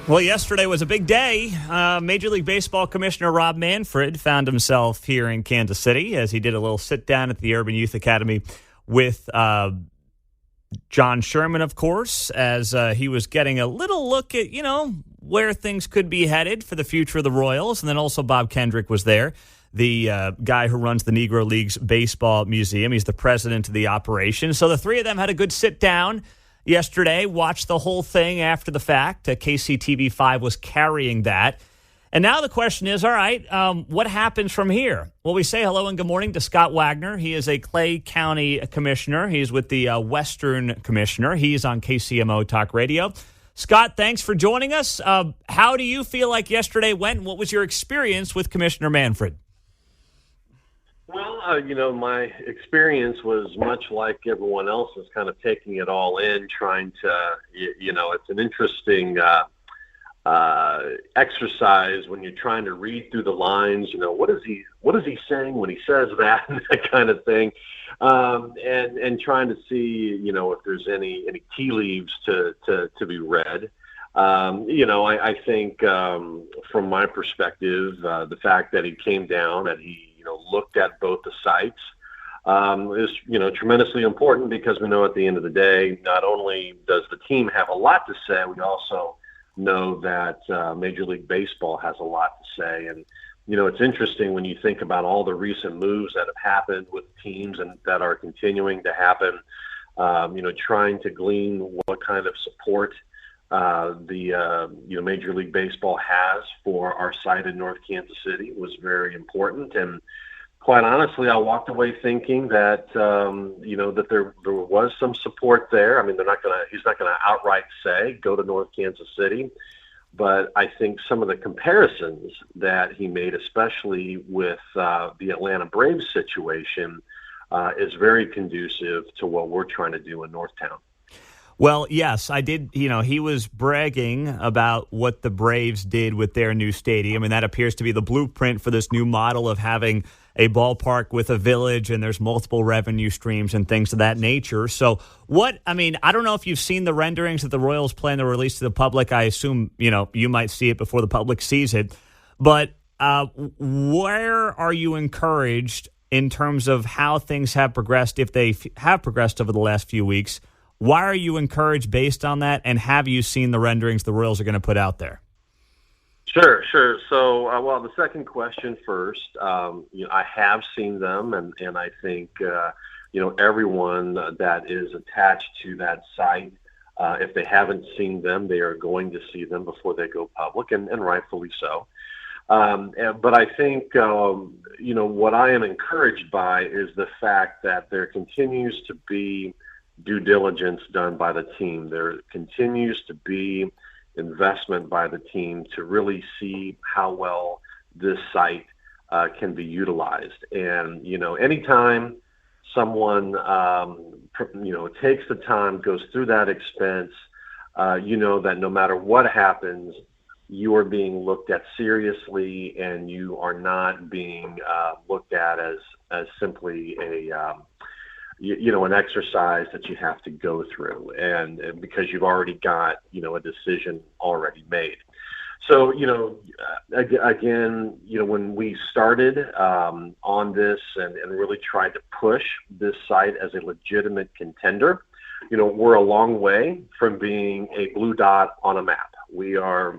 Well, yesterday was a big day. Major League Baseball Commissioner Rob Manfred found himself here in Kansas City as he did a little sit-down at the Urban Youth Academy with John Sherman, of course, as he was getting a little look at, where things could be headed for the future of the Royals. And then also Bob Kendrick was there, the guy who runs the Negro Leagues Baseball Museum. He's the president of the operation. So the three of them had a good sit-down yesterday, watched the whole thing after the fact. KCTV5 was carrying that. And now the question is, all right, what happens from here? Well, we say hello and good morning to Scott Wagner. He is a Clay County commissioner. He's with the Western Commissioner. He's on KCMO Talk Radio. Scott, thanks for joining us. How do you feel like yesterday went? What was your experience with Commissioner Manfred? Well, my experience was much like everyone else's, kind of taking it all in, trying to, it's an interesting exercise when you're trying to read through the lines. What is he saying when he says that, that kind of thing, and trying to see, if there's any tea leaves to be read. I think from my perspective, the fact that he came down and he looked at both the sites is tremendously important, because we know at the end of the day, not only does the team have a lot to say, we also know that Major League Baseball has a lot to say. And it's interesting when you think about all the recent moves that have happened with teams and that are continuing to happen, trying to glean what kind of support the Major League Baseball has for our site in North Kansas City was very important. And quite honestly, I walked away thinking that that there was some support there. I mean, he's not gonna outright say go to North Kansas City, but I think some of the comparisons that he made, especially with the Atlanta Braves situation, is very conducive to what we're trying to do in Northtown. Well, yes, I did. He was bragging about what the Braves did with their new stadium, and that appears to be the blueprint for this new model of having a ballpark with a village, and there's multiple revenue streams and things of that nature. So I don't know if you've seen the renderings that the Royals plan to release to the public. I assume, you might see it before the public sees it. But where are you encouraged in terms of how things have progressed, if they have progressed over the last few weeks? Why are you encouraged based on that, and have you seen the renderings the Royals are going to put out there? Sure. So, the second question first. I have seen them, and I think everyone that is attached to that site, if they haven't seen them, they are going to see them before they go public, and rightfully so. But I think what I am encouraged by is the fact that there continues to be due diligence done by the team. There continues to be investment by the team to really see how well this site can be utilized. And, anytime someone, takes the time, goes through that expense, that no matter what happens, you are being looked at seriously, and you are not being looked at as simply an exercise that you have to go through, and because you've already got, a decision already made. So, again, when we started on this and really tried to push this site as a legitimate contender, we're a long way from being a blue dot on a map. We are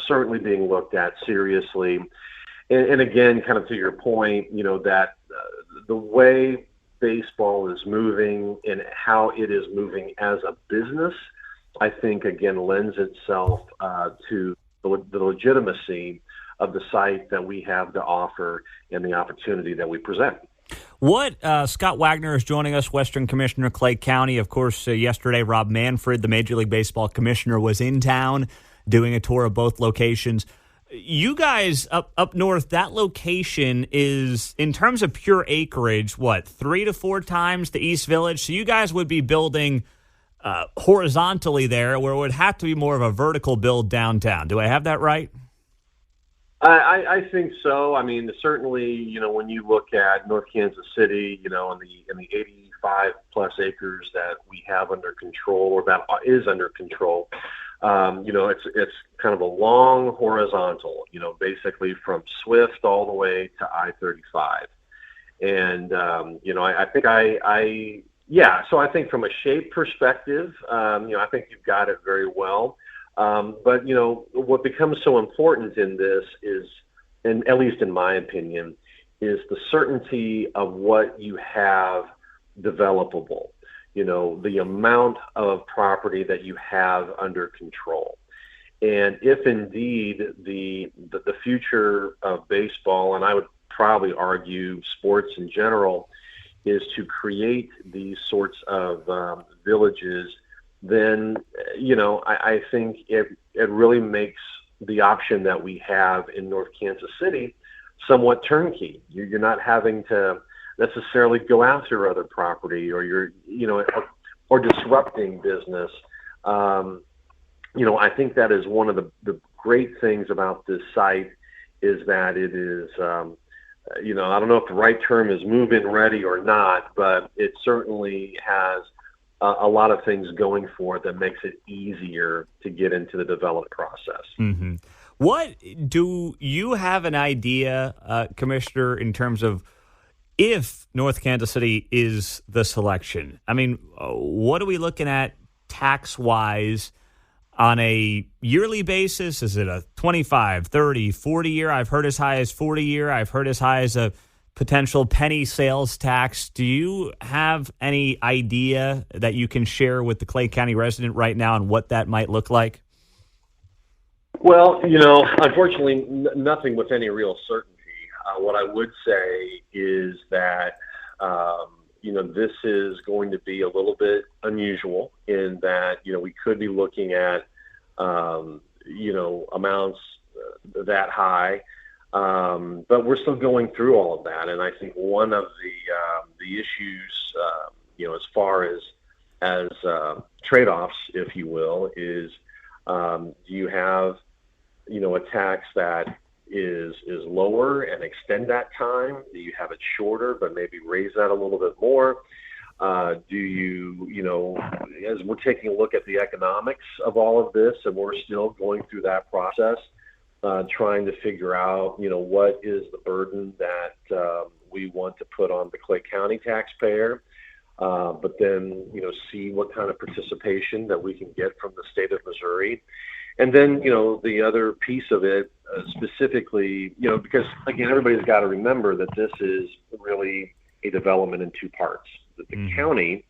certainly being looked at seriously. And again, kind of to your point, that the way baseball is moving and how it is moving as a business, I think, again, lends itself to the legitimacy of the site that we have to offer and the opportunity that we present. Scott Wagner is joining us, Western Commissioner, Clay County. Of course, yesterday, Rob Manfred, the Major League Baseball Commissioner, was in town doing a tour of both locations. You guys up north, that location is, in terms of pure acreage, 3 to 4 times the East Village? So you guys would be building horizontally there, where it would have to be more of a vertical build downtown. Do I have that right? I think so. I mean, certainly, when you look at North Kansas City, in the 85 plus acres that we have under control, or that is under control, It's kind of a long horizontal, basically from Swift all the way to I-35. And, I think so I think from a shape perspective, I think you've got it very well. But, what becomes so important in this is, and at least in my opinion, is the certainty of what you have developable, the amount of property that you have under control. And if indeed the future of baseball, and I would probably argue sports in general, is to create these sorts of villages, then, I think it really makes the option that we have in North Kansas City somewhat turnkey. You're not having to necessarily go after other property, or or disrupting business. I think that is one of the great things about this site, is that it is, I don't know if the right term is move-in ready or not, but it certainly has a lot of things going for it that makes it easier to get into the development process. Mm-hmm. What do you have an idea, Commissioner, in terms of if North Kansas City is the selection? I mean, what are we looking at tax-wise on a yearly basis? Is it a 25, 30, 40-year? I've heard as high as 40-year. I've heard as high as a potential penny sales tax. Do you have any idea that you can share with the Clay County resident right now on what that might look like? Well, unfortunately, nothing with any real certainty. What I would say is that, this is going to be a little bit unusual in that, we could be looking at, amounts that high. But we're still going through all of that. And I think one of the issues, as far as trade-offs, if you will, is do you have, a tax that is lower and extend that time? Do you have it shorter, but maybe raise that a little bit more? Do you, as we're taking a look at the economics of all of this, and we're still going through that process, trying to figure out, what is the burden that we want to put on the Clay County taxpayer, but then, see what kind of participation that we can get from the state of Missouri. And then, the other piece of it, specifically, because, again, everybody's got to remember that this is really a development in two parts. That the county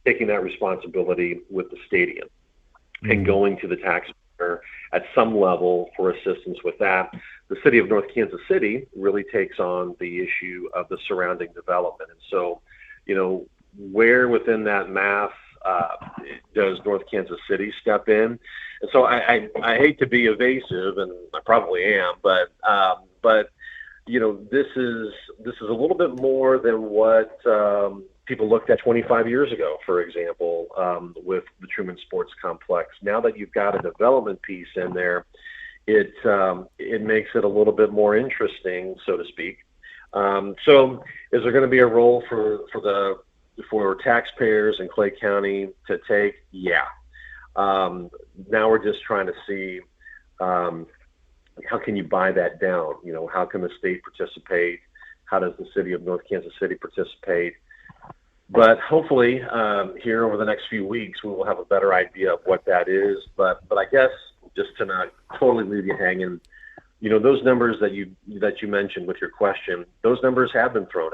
taking that responsibility with the stadium and going to the taxpayer at some level for assistance with that. The city of North Kansas City really takes on the issue of the surrounding development. And so, where within that math does North Kansas City step in? And so I hate to be evasive, and I probably am, but this is a little bit more than what people looked at 25 years ago, for example, with the Truman Sports Complex. Now that you've got a development piece in there, it makes it a little bit more interesting, so to speak. So is there going to be a role for taxpayers in Clay County to take? Yeah. Now we're just trying to see how can you buy that down? How can the state participate? How does the city of North Kansas City participate? But hopefully here over the next few weeks, we will have a better idea of what that is. But I guess just to not totally leave you hanging, those numbers that you mentioned with your question, those numbers have been thrown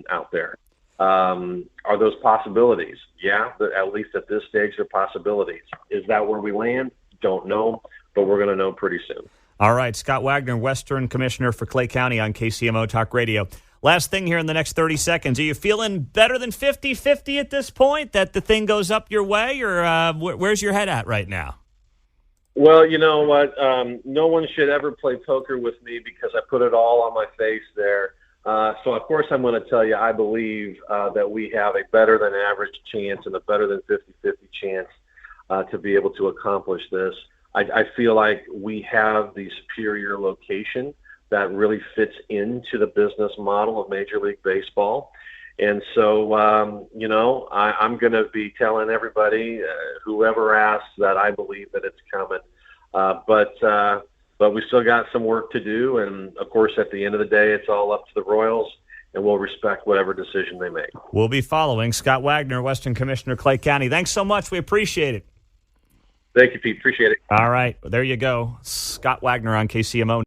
out there. Are those possibilities? Yeah, but at least at this stage, they're possibilities. Is that where we land? Don't know, but we're going to know pretty soon. All right, Scott Wagner, Western Commissioner for Clay County on KCMO Talk Radio. Last thing here in the next 30 seconds. Are you feeling better than 50-50 at this point, that the thing goes up your way, or where's your head at right now? Well, you know what? No one should ever play poker with me because I put it all on my face there. So, of course, I'm going to tell you I believe that we have a better than average chance and a better than 50-50 chance to be able to accomplish this. I feel like we have the superior location that really fits into the business model of Major League Baseball. And so, I'm going to be telling everybody, whoever asks, that I believe that it's coming. But we still got some work to do. And, of course, at the end of the day, it's all up to the Royals, and we'll respect whatever decision they make. We'll be following. Scott Wagner, Western Commissioner, Clay County. Thanks so much. We appreciate it. Thank you, Pete. Appreciate it. All right. There you go. Scott Wagner on KCMO.